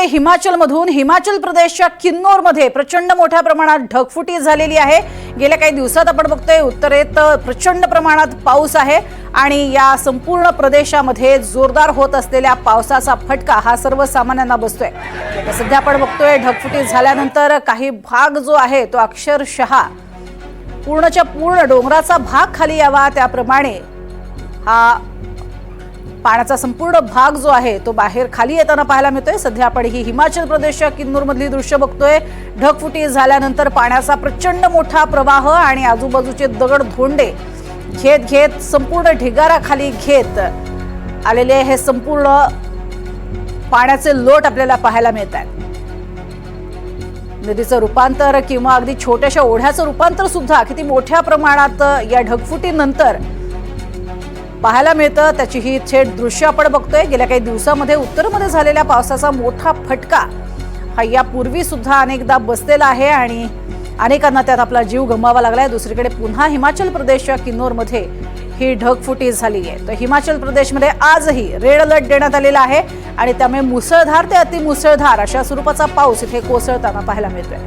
हिमाचलमधून हिमाचल प्रदेशच्या किन्नौरमध्ये प्रचंड मोठ्या प्रमाणात ढगफुटी झालेली आहे। गेल्या काही दिवसात आपण बघतोय उत्तरेत प्रचंड प्रमाणात पाऊस आहे आणि या संपूर्ण प्रदेशामध्ये जोरदार होत असलेल्या पावसाचा फटका हा सर्वसामान्यांना बसतोय। सध्या आपण बघतोय ढगफुटी झाल्यानंतर काही भाग जो आहे तो अक्षरशः पूर्णच्या पूर्ण डोंगराचा भाग खाली यावा त्याप्रमाणे हा पाण्याचा संपूर्ण भाग जो आहे तो बाहेर खाली येताना पाहायला मिळतोय। सध्या आपण ही हिमाचल प्रदेशच्या किन्नौर मधली दृश्य बघतोय। ढगफुटी झाल्यानंतर पाण्याचा प्रचंड मोठा प्रवाह आणि आजूबाजूचे दगड धोंडे घेत संपूर्ण ढिगारा खाली घेत आलेले हे संपूर्ण पाण्याचे लोट आपल्याला पाहायला मिळतात। नदीचं रूपांतर किंवा अगदी छोट्याशा ओढ्याचं रूपांतर सुद्धा किती मोठ्या प्रमाणात या ढगफुटीनंतर पाहायला मिळतं त्याची ही थेट दृश्य आपण बघतोय। गेल्या काही दिवसांमध्ये उत्तरमध्ये झालेल्या पावसाचा मोठा फटका हा यापूर्वी सुद्धा अनेकदा बसलेला आहे आणि अनेकांना त्यात आपला जीव गमवावा लागलाय। दुसरीकडे पुन्हा हिमाचल प्रदेशच्या किन्नौरमध्ये ही ढगफुटी झाली आहे। तर हिमाचल प्रदेशमध्ये आजही रेड अलर्ट देण्यात आलेला आहे आणि त्यामुळे मुसळधार ते अतिमुसळधार अशा स्वरूपाचा पाऊस इथे कोसळताना पाहायला मिळतोय।